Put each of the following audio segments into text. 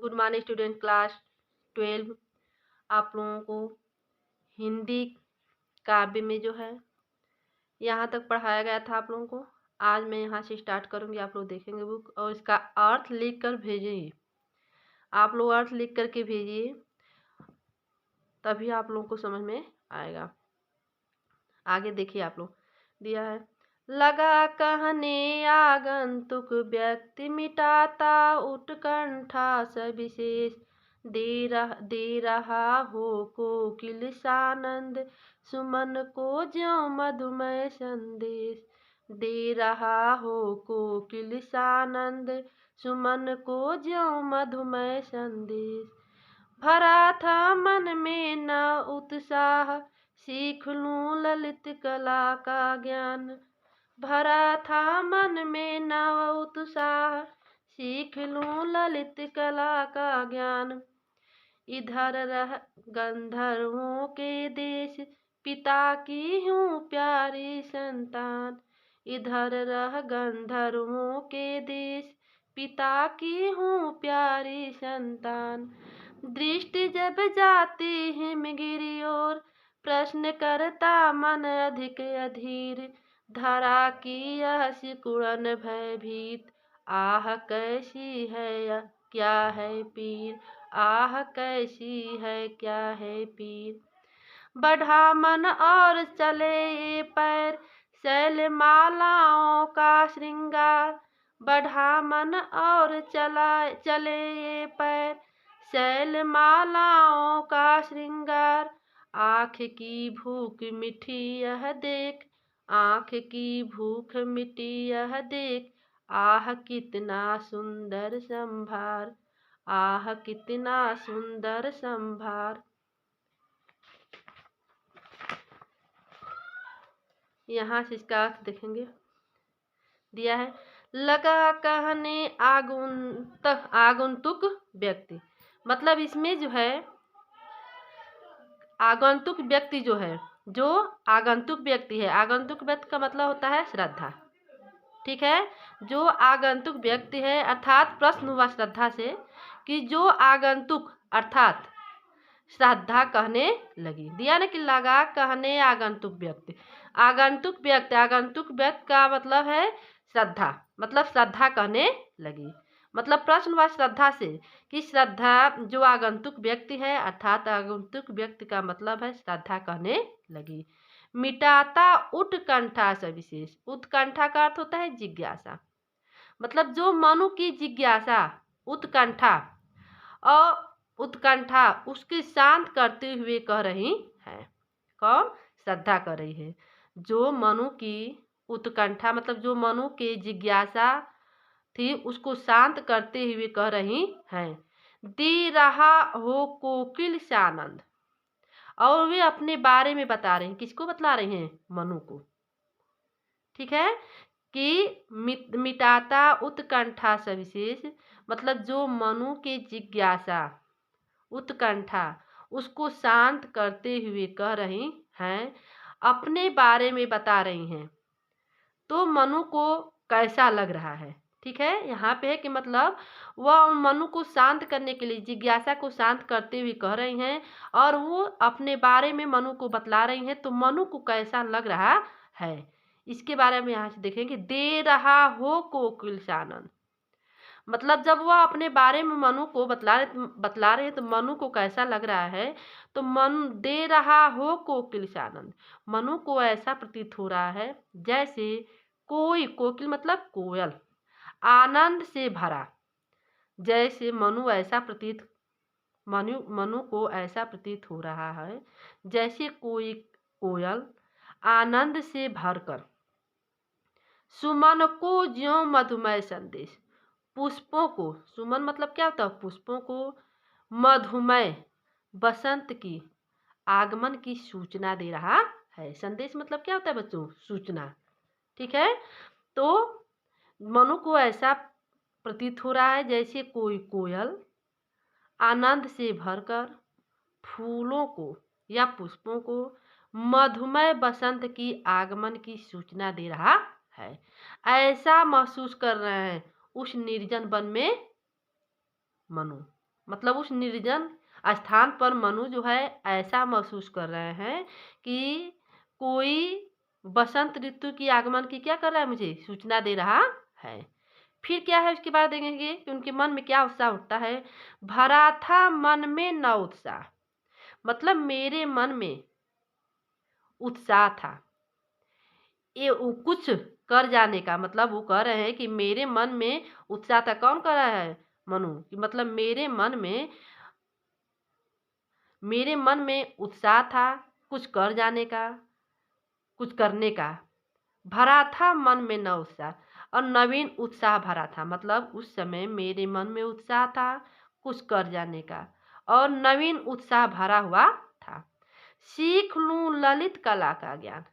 Good morning student, class 12। आप लोगों को हिंदी काव्य में जो है यहाँ तक पढ़ाया गया था आप लोगों को। आज मैं यहाँ से स्टार्ट करूँगी, आप लोग देखेंगे बुक और इसका अर्थ लिख कर भेजिए। आप लोग अर्थ लिख करके भेजिए, तभी आप लोगों को समझ में आएगा। आगे देखिए, आप लोग दिया है, लगा कहने आगंतुक व्यक्ति मिटाता उत्कंठा सविशेष, दे रहा हो कोकिल सानंद सुमन को ज्यों मधुमय संदेश, दे रहा हो कोकिल सानंद सुमन को ज्यों मधुमय संदेश। भरा था मन में न उत्साह सीख लूं ललित कला का ज्ञान, भरा था मन में न उत्साह सीख लूं ललित कला का ज्ञान। इधर रह गंधर्वों के देश पिता की हूँ प्यारी संतान, इधर रह गंधर्वों के देश पिता की हूँ प्यारी संतान। दृष्टि जब जाती हिमगिरी ओर प्रश्न करता मन अधिक अधीर, धरा की यह सिकुड़न भयभीत आह कैसी है क्या है पीर, आह कैसी है क्या है पीर। बढ़ा मन और चले ये पैर शैल मालाओं का श्रृंगार, बढ़ा मन और चले ये पैर शैल मालाओं का श्रृंगार। आँख की भूख मिठी यह देख, आँख की भूख मिटी यह देख, आह कितना सुंदर संभार, आह कितना सुंदर संभार। यहाँ से इसका अर्थ देखेंगे, दिया है, लगा कहने आगंतुक व्यक्ति, मतलब इसमें जो है आगंतुक व्यक्ति जो है, जो आगंतुक व्यक्ति है, आगंतुक व्यक्ति का मतलब होता है श्रद्धा। ठीक है, जो आगंतुक व्यक्ति है, अर्थात प्रश्न हुआ श्रद्धा से कि जो आगंतुक अर्थात श्रद्धा कहने लगी। दिया ना कि लगा कहने आगंतुक व्यक्ति, आगंतुक व्यक्ति का मतलब है श्रद्धा, मतलब श्रद्धा कहने लगी। मतलब प्रश्न हुआ श्रद्धा से कि श्रद्धा जो आगंतुक व्यक्ति है, अर्थात आगंतुक व्यक्ति का मतलब है श्रद्धा कहने लगी। मिटाता उत्कंठा सविशेष, उत्कंठा का अर्थ होता है जिज्ञासा, मतलब जो मनु की जिज्ञासा उत्कंठा और उत्कंठा उसकी शांत करते हुए कह रही है। कौन? श्रद्धा कर रही है। जो मनु की उत्कंठा मतलब जो मनु के जिज्ञासा थी उसको शांत करते हुए कह रही हैं। दे रहा हो कोकिल से आनंद, और वे अपने बारे में बता रहे हैं। किसको बतला रहे हैं? मनु को। ठीक है, कि मिटाता उत्कंठा सविशेष, मतलब जो मनु के जिज्ञासा उत्कंठा उसको शांत करते हुए कह रही हैं, अपने बारे में बता रही हैं। तो मनु को कैसा लग रहा है? ठीक है, यहाँ पे है कि मतलब वह मनु को शांत करने के लिए जिज्ञासा को शांत करते हुए कह रही हैं और वो अपने बारे में मनु को बतला रही हैं। तो मनु को कैसा लग रहा है इसके बारे में यहाँ से देखेंगे। दे रहा हो कोकिल से आनंद, मतलब जब वह अपने बारे में मनु को बतला रहे हैं तो मनु को कैसा लग रहा है। तो मन दे रहा हो कोकिल से आनंद, मनु को ऐसा प्रतीत हो रहा है जैसे कोई, कोकिल मतलब कोयल, आनंद से भरा, जैसे मनु को ऐसा प्रतीत हो रहा है जैसे कोई कोयल आनंद से भरकर सुमन को ज्यों मधुमय संदेश, पुष्पों को, सुमन मतलब क्या होता है? पुष्पों को, मधुमय बसंत की आगमन की सूचना दे रहा है। संदेश मतलब क्या होता है बच्चों? सूचना। ठीक है, तो मनु को ऐसा प्रतीत हो रहा है जैसे कोई कोयल आनंद से भरकर फूलों को या पुष्पों को मधुमय बसंत की आगमन की सूचना दे रहा है। ऐसा महसूस कर रहे हैं उस निर्जन वन में मनु। मतलब उस निर्जन स्थान पर मनु जो है ऐसा महसूस कर रहे हैं कि कोई बसंत ऋतु की आगमन की क्या कर रहा है, मुझे सूचना दे रहा है। फिर क्या है उसके बाद देखेंगे कि उनके मन में क्या उत्साह उठता है। भरा था मन में न उत्साह, मतलब मेरे मन में उत्साह था ये कुछ कर जाने का। मतलब वो कह रहे हैं कि मेरे मन में उत्साह था। कौन कर रहा है, मनु, कि मतलब मेरे मन में उत्साह था कुछ कर जाने का, कुछ करने का। भरा था मन में न उत्साह, और नवीन उत्साह भरा था, मतलब उस समय मेरे मन में उत्साह था कुछ कर जाने का और नवीन उत्साह भरा हुआ था। सीख लूं ललित कला का ज्ञान,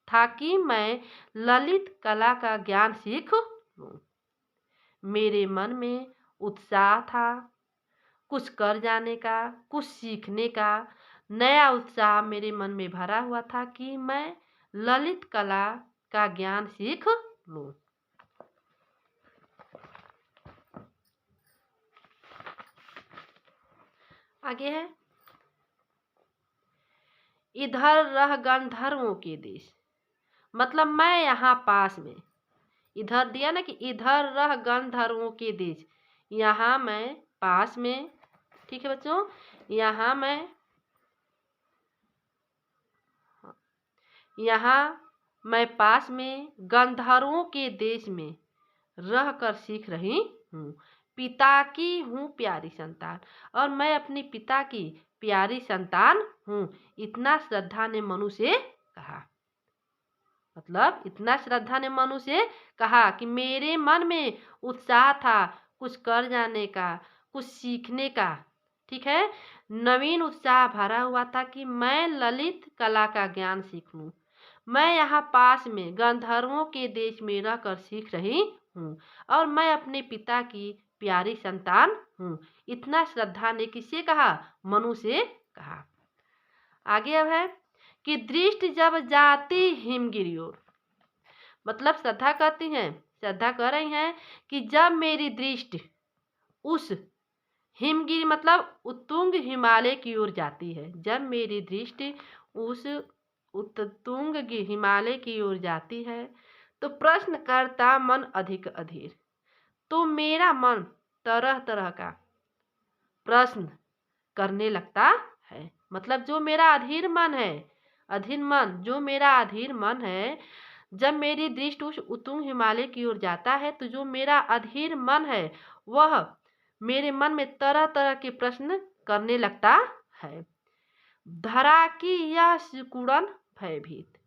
ताकि मैं ललित कला का ज्ञान सीख लूं। मेरे मन में उत्साह था कुछ कर जाने का, कुछ सीखने का। नया उत्साह मेरे मन में भरा हुआ था कि मैं ललित कला का ज्ञान सीख लूं। आगे है, इधर रह गंधर्वों के देश, मतलब मैं यहाँ पास में, इधर दिया ना कि इधर रह गंधर्वों के देश, यहाँ मैं पास में। ठीक है बच्चों, यहाँ मैं पास में गंधर्वों के देश में रह कर सीख रही हूँ। पिता की हूँ प्यारी संतान, और मैं अपने पिता की प्यारी संतान हूँ। इतना श्रद्धा ने मनु से कहा, मतलब इतना श्रद्धा ने मनु से कहा कि मेरे मन में उत्साह था कुछ कर जाने का, कुछ सीखने का। ठीक है, नवीन उत्साह भरा हुआ था कि मैं ललित कला का ज्ञान सीख लूं। मैं यहाँ पास में गंधर्वों के देश में रहकर सीख रही हूँ, और मैं अपने पिता की प्यारी संतान हूँ। इतना श्रद्धा ने किससे कहा, मनु से कहा। आगे अब है कि दृष्टि जब जाती हिमगिरी ओर, मतलब श्रद्धा कहती हैं, श्रद्धा कह रही हैं कि जब मेरी दृष्टि उस हिमगिरी मतलब उत्तुंग हिमालय की ओर जाती है, जब मेरी दृष्टि उस उत्तुंग हिमालय की ओर जाती है, तो प्रश्न करता मन अधिक अधीर, तो मेरा मन तरह तरह का प्रश्न करने लगता है। मतलब जो मेरा अधीर मन है, जो मेरा अधीर मन है, जब मेरी दृष्टि उस उत्तुंग हिमालय की ओर जाता है, तो जो मेरा अधीर मन है वह मेरे मन में तरह तरह के प्रश्न करने लगता है। धरा की यह सिकुड़न भयभीत,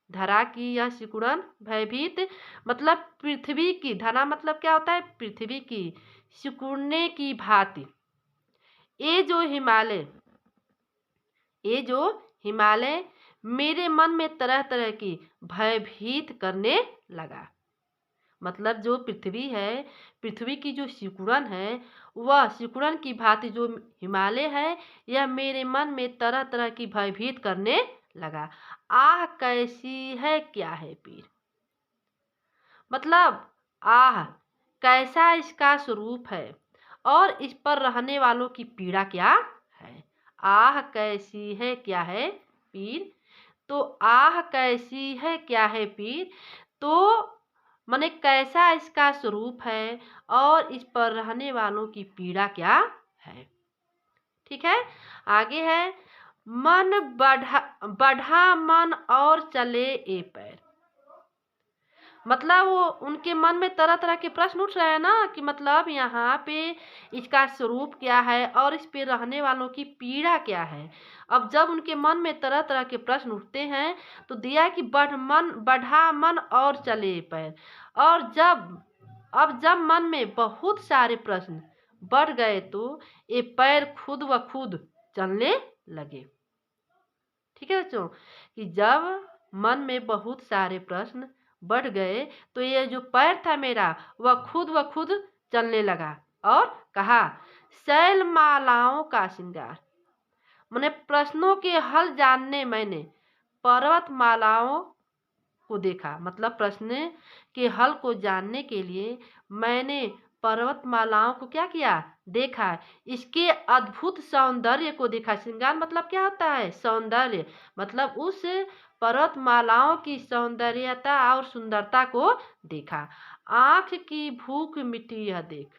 धरा की यह सिकुड़न भयभीत, मतलब पृथ्वी की, धरा मतलब क्या होता है, पृथ्वी की, सिकुड़ने की भांति ये जो हिमालय मेरे मन में तरह तरह की भयभीत करने लगा। मतलब जो पृथ्वी है, पृथ्वी की जो सिकुड़न है, वह सिकुड़न की भांति जो हिमालय है, यह मेरे मन में तरह तरह की भयभीत करने लगा। आह कैसी है क्या है पीर, मतलब आह कैसा इसका स्वरूप है और इस पर रहने वालों की पीड़ा क्या है। आह कैसी है क्या है पीर, तो आह कैसी है क्या है पीर, तो माने कैसा इसका स्वरूप है और इस पर रहने वालों की पीड़ा क्या है। ठीक है, आगे है, मन बढ़ा मन और चले ए पैर, मतलब वो उनके मन में तरह तरह के प्रश्न उठ रहे हैं ना, कि मतलब यहाँ पे इसका स्वरूप क्या है और इस पे रहने वालों की पीड़ा क्या है। अब जब उनके मन में तरह तरह के प्रश्न उठते हैं, तो दिया कि बढ़ा मन और चले पैर, और जब मन में बहुत सारे प्रश्न बढ़ गए, तो ये पैर खुद व खुद चलने लगे। ठीक है बच्चों, कि जब मन में बहुत सारे प्रश्न बढ़ गए, तो ये जो पैर था मेरा, वह खुद व खुद चलने लगा, और कहा शैल मालाओं का श्रृंगार, मैंने प्रश्नों के हल जानने मैंने पर्वत मालाओं को देखा। मतलब प्रश्न के हल को जानने के लिए मैंने पर्वत मालाओं को क्या किया, देखा, इसके अद्भुत सौंदर्य को देखा। श्रृंगार मतलब क्या होता है? सौंदर्य। मतलब उस पर्वतमालाओं की सौंदर्यता और सुंदरता को देखा। आँख की भूख मिटी यह देख।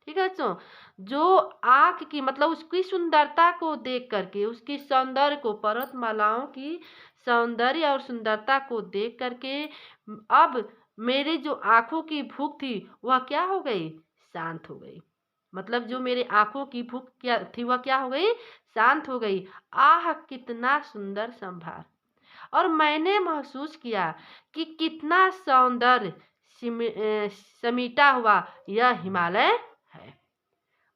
ठीक है बच्चों, जो आँख की मतलब उसकी सुंदरता को देख करके, उसकी सौंदर्य को, पर्वतमालाओं की सौंदर्य और सुंदरता को देख करके अब मेरी जो आँखों की भूख थी वह क्या हो गई? शांत हो गई। मतलब जो मेरे आँखों की भूख क्या थी वह क्या हो गई? शांत हो गई। आह कितना सुंदर संभार। और मैंने महसूस किया कि कितना सौंदर्य समीटा हुआ यह हिमालय है।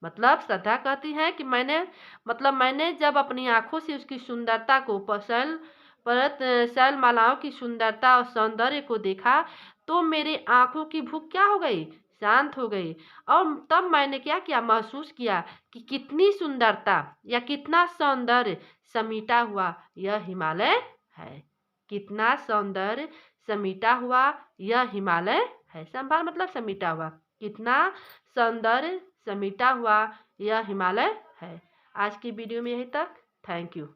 मतलब श्रद्धा कहती है कि मैंने जब अपनी आंखों से उसकी सुंदरता को शैलमालाओं की सुंदरता और सौंदर्य को देखा तो मेरी आंखों की भूख क्या हो गई? शांत हो गई। और तब मैंने क्या किया? महसूस किया कि कितनी सुंदरता या कितना सौंदर्य समीटा हुआ यह हिमालय है। कितना सौंदर्य समीटा हुआ यह हिमालय है। संभार मतलब समीटा हुआ। कितना सौंदर्य समीटा हुआ यह हिमालय है। आज की वीडियो में यही तक। Thank you.